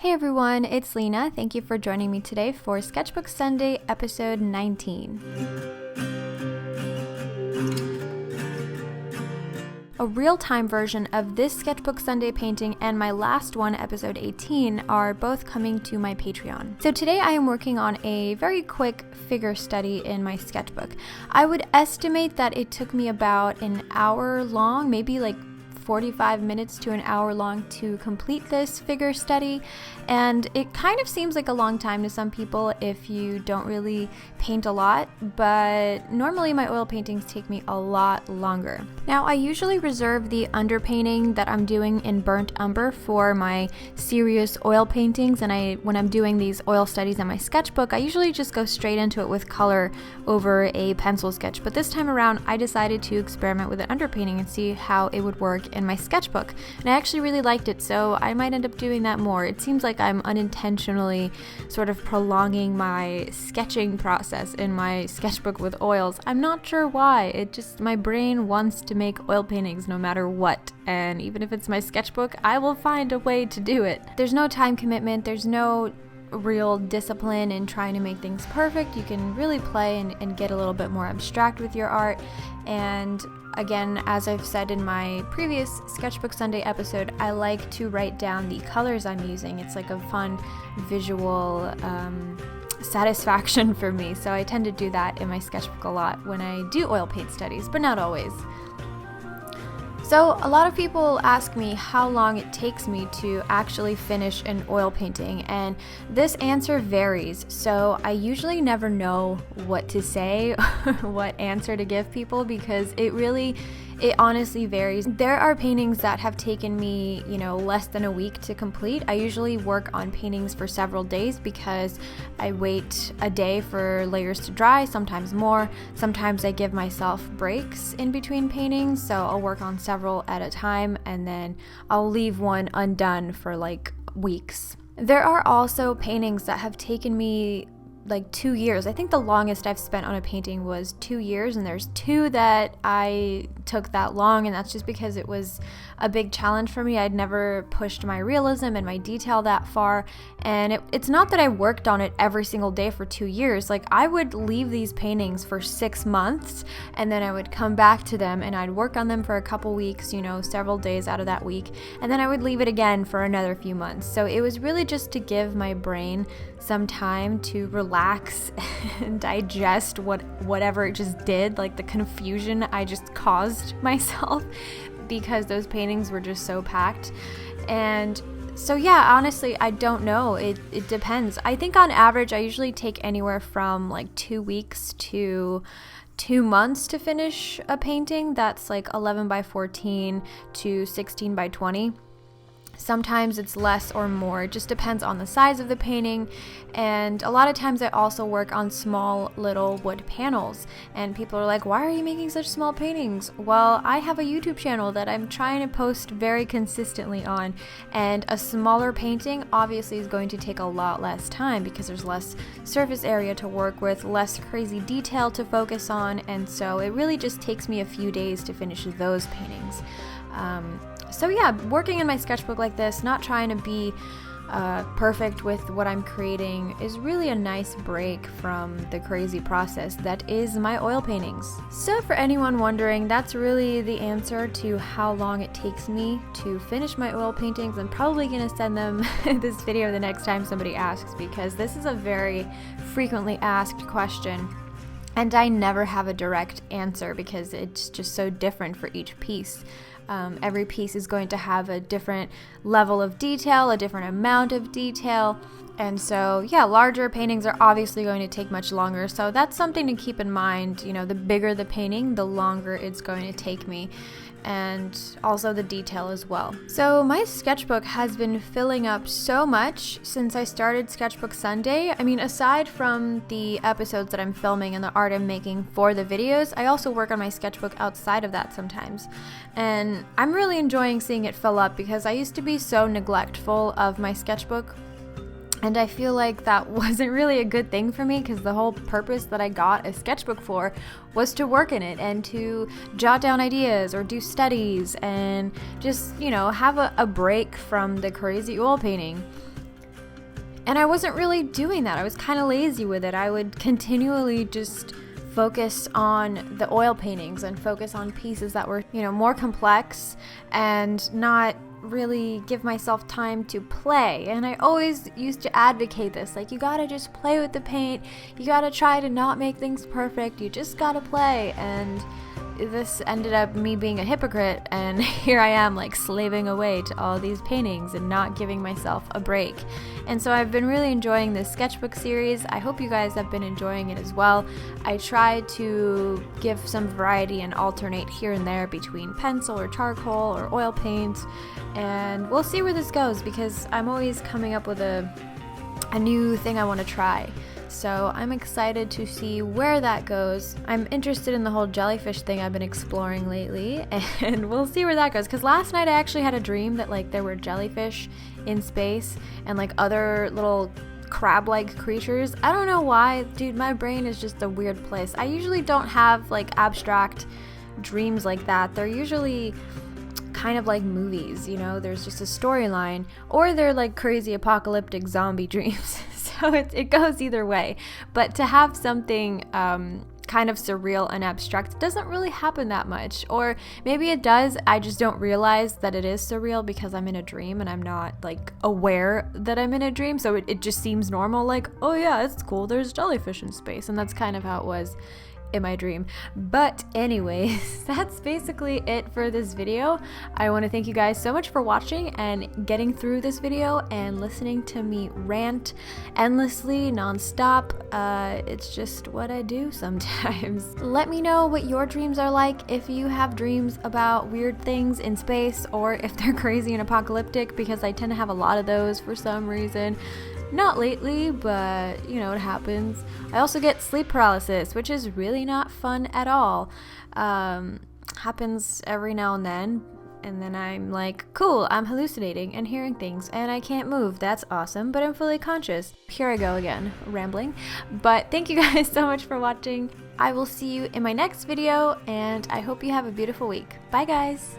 Hey everyone, it's Lena. Thank you for joining me today for Sketchbook Sunday, episode 19. A real-time version of this Sketchbook Sunday painting and my last one, episode 18, are both coming to my Patreon. So today I am working on a very quick figure study in my sketchbook. I would estimate that it took me about an hour long, maybe like 45 minutes to an hour long to complete this figure study, and it kind of seems like a long time to some people if you don't really paint a lot, but normally my oil paintings take me a lot longer. Now I usually reserve the underpainting that I'm doing in burnt umber for my serious oil paintings, and when I'm doing these oil studies in my sketchbook, I usually just go straight into it with color over a pencil sketch, but this time around I decided to experiment with an underpainting and see how it would work in my sketchbook, and I actually really liked it, so I might end up doing that more. It seems like I'm unintentionally sort of prolonging my sketching process in my sketchbook with oils. I'm not sure why, my brain wants to make oil paintings no matter what, and even if it's my sketchbook, I will find a way to do it. There's no time commitment, there's no real discipline in trying to make things perfect. You can really play and get a little bit more abstract with your art. And again, as I've said in my previous Sketchbook Sunday episode, I like to write down the colors I'm using. It's like a fun visual satisfaction for me. So I tend to do that in my sketchbook a lot when I do oil paint studies, but not always. So a lot of people ask me how long it takes me to actually finish an oil painting, and this answer varies. So I usually never know what to say, what answer to give people, because it honestly varies. There are paintings that have taken me, less than a week to complete. I usually work on paintings for several days because I wait a day for layers to dry, sometimes more. Sometimes I give myself breaks in between paintings, so I'll work on several at a time and then I'll leave one undone for like weeks. There are also paintings that have taken me like 2 years. I think the longest I've spent on a painting was 2 years, and there's two that I took that long, and that's just because it was a big challenge for me. I'd never pushed my realism and my detail that far, and it's not that I worked on it every single day for 2 years. Like, I would leave these paintings for 6 months, and then I would come back to them and I'd work on them for a couple weeks, several days out of that week, and then I would leave it again for another few months. So it was really just to give my brain some time to relax and digest whatever it just did, like the confusion I just caused myself because those paintings were just so packed. And so yeah, honestly, I don't know. It depends. I think on average I usually take anywhere from like 2 weeks to 2 months to finish a painting that's like 11 by 14 to 16 by 20. Sometimes it's less or more. It just depends on the size of the painting, and a lot of times I also work on small little wood panels, and people are like, why are you making such small paintings? Well, I have a YouTube channel that I'm trying to post very consistently on, and a smaller painting obviously is going to take a lot less time because there's less surface area to work with, less crazy detail to focus on, and so it really just takes me a few days to finish those paintings. So yeah, working in my sketchbook like this, not trying to be perfect with what I'm creating, is really a nice break from the crazy process that is my oil paintings. So for anyone wondering, that's really the answer to how long it takes me to finish my oil paintings. I'm probably going to send them this video the next time somebody asks, because this is a very frequently asked question. And I never have a direct answer because it's just so different for each piece. Every piece is going to have a different level of detail, a different amount of detail. And so, yeah, larger paintings are obviously going to take much longer. So that's something to keep in mind. The bigger the painting, the longer it's going to take me. And also the detail as well. So my sketchbook has been filling up so much since I started Sketchbook Sunday. I mean, aside from the episodes that I'm filming and the art I'm making for the videos, I also work on my sketchbook outside of that sometimes. And I'm really enjoying seeing it fill up because I used to be so neglectful of my sketchbook. And I feel like that wasn't really a good thing for me, because the whole purpose that I got a sketchbook for was to work in it and to jot down ideas or do studies and just, have a break from the crazy oil painting. And I wasn't really doing that. I was kind of lazy with it. I would continually just focus on the oil paintings and focus on pieces that were, more complex and not really give myself time to play. And I always used to advocate this, like, you gotta just play with the paint, you gotta try to not make things perfect, you just gotta play. And this ended up me being a hypocrite, and here I am, like, slaving away to all these paintings and not giving myself a break. And so I've been really enjoying this sketchbook series. I hope you guys have been enjoying it as well. I try to give some variety and alternate here and there between pencil or charcoal or oil paint, and we'll see where this goes, because I'm always coming up with a new thing I want to try. So I'm excited to see where that goes. I'm interested in the whole jellyfish thing I've been exploring lately, and we'll see where that goes. Because last night I actually had a dream that, like, there were jellyfish in space and, like, other little crab-like creatures. I don't know why, dude, my brain is just a weird place. I usually don't have, like, abstract dreams like that. They're usually kind of like movies, there's just a storyline, or they're like crazy apocalyptic zombie dreams. So it goes either way. But to have something kind of surreal and abstract doesn't really happen that much. Or maybe it does, I just don't realize that it is surreal because I'm in a dream and I'm not, like, aware that I'm in a dream. So it just seems normal, like, oh yeah, it's cool, there's jellyfish in space. And that's kind of how it was in my dream. But anyways, that's basically it for this video. I want to thank you guys so much for watching and getting through this video and listening to me rant endlessly, nonstop. It's just what I do sometimes. Let me know what your dreams are like, if you have dreams about weird things in space, or if they're crazy and apocalyptic, because I tend to have a lot of those for some reason. Not lately, but it happens. I also get sleep paralysis, which is really not fun at all. Happens every now and then I'm like, cool, I'm hallucinating and hearing things and I can't move. That's awesome, but I'm fully conscious. Here I go again, rambling. But thank you guys so much for watching. I will see you in my next video, and I hope you have a beautiful week. Bye, guys.